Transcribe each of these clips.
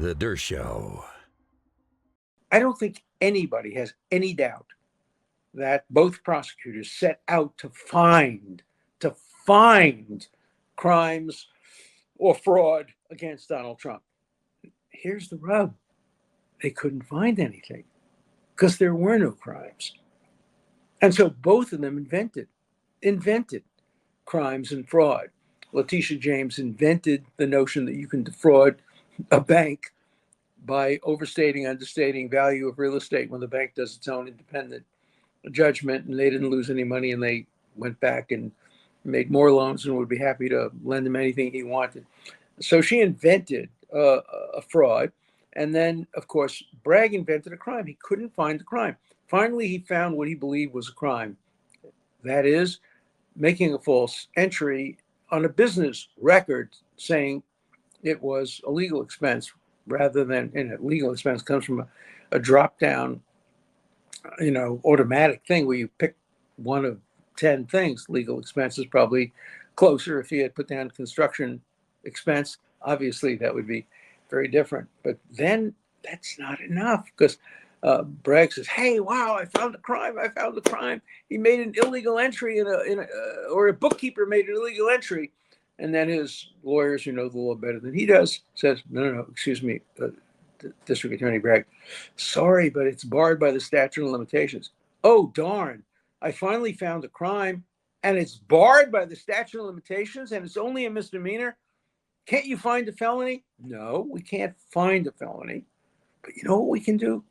The Dershow. I don't think anybody has any doubt that both prosecutors set out to find crimes or fraud against Donald Trump. Here's the rub. They couldn't find anything because there were no crimes. And so both of them invented crimes and fraud. Letitia James invented the notion that you can defraud a bank by overstating, understating value of real estate when the bank does its own independent judgment, and they didn't lose any money, and they went back and made more loans and would be happy to lend him anything he wanted. So she invented a fraud. And then, of course, Bragg invented a crime. He couldn't find the crime. Finally, he found what he believed was a crime. That is, making a false entry on a business record saying it was a legal expense rather than, and a legal expense comes from a drop-down, automatic thing where you pick one of 10 things. Legal expense is probably closer. If he had put down construction expense, obviously that would be very different. But then that's not enough because Bragg says, "Hey, wow! I found the crime. He made an illegal entry or a bookkeeper made an illegal entry." And then his lawyers, who know the law better than he does, says, "No, excuse me, District Attorney Bragg. Sorry, but it's barred by the statute of limitations." Oh, darn! I finally found a crime, and it's barred by the statute of limitations, and it's only a misdemeanor. Can't you find a felony? No, we can't find a felony. But you know what we can do?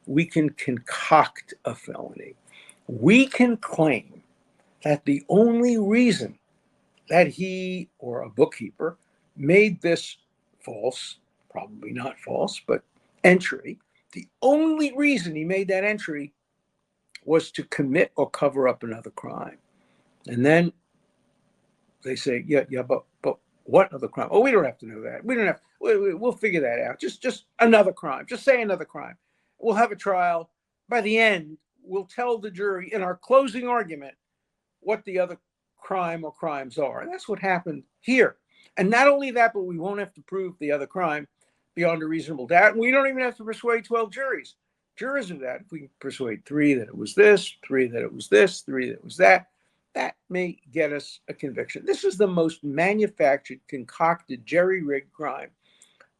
We can concoct a felony. We can claim that the only reason that he or a bookkeeper made this false, probably not false, but entry, the only reason he made that entry was to commit or cover up another crime. And then they say, yeah, but what other crime? Oh, we don't have to know that. We'll figure that out. Just another crime. Just say another crime. We'll have a trial. By the end, we'll tell the jury in our closing argument what the other crime or crimes are. And that's what happened here. And not only that, but we won't have to prove the other crime beyond a reasonable doubt. And we don't even have to persuade 12 jurors of that. If we can persuade 3 that it was this, 3 that it was this, 3 that it was that, that may get us a conviction. This is the most manufactured, concocted, jerry-rigged crime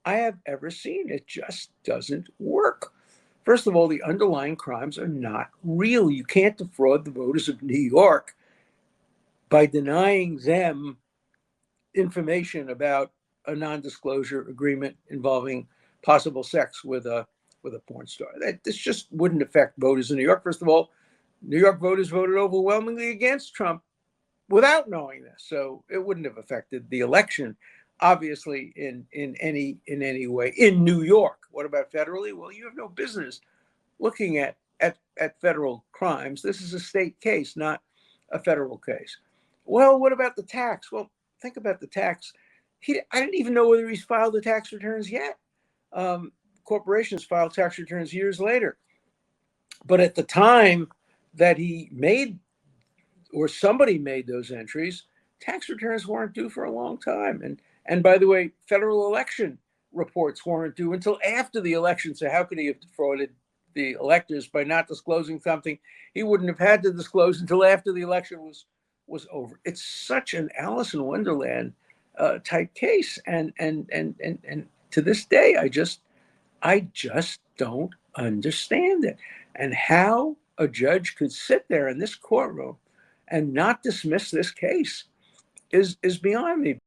I have ever seen. It just doesn't work. First of all, the underlying crimes are not real. You can't defraud the voters of New York by denying them information about a non-disclosure agreement involving possible sex with a porn star. This just wouldn't affect voters in New York. First of all, New York voters voted overwhelmingly against Trump without knowing this, so it wouldn't have affected the election, obviously, in any way in New York. What about federally? Well, you have no business looking at federal crimes. This is a state case, not a federal case. Well, what about the tax? Well, think about the tax. I didn't even know whether he's filed the tax returns yet. Corporations file tax returns years later. But at the time that he made, or somebody made those entries, tax returns weren't due for a long time. And by the way, federal election reports weren't due until after the election. So how could he have defrauded the electors by not disclosing something he wouldn't have had to disclose until after the election was over? It's such an Alice in Wonderland type case. And to this day, I just don't understand it. And how a judge could sit there in this courtroom and not dismiss this case is beyond me.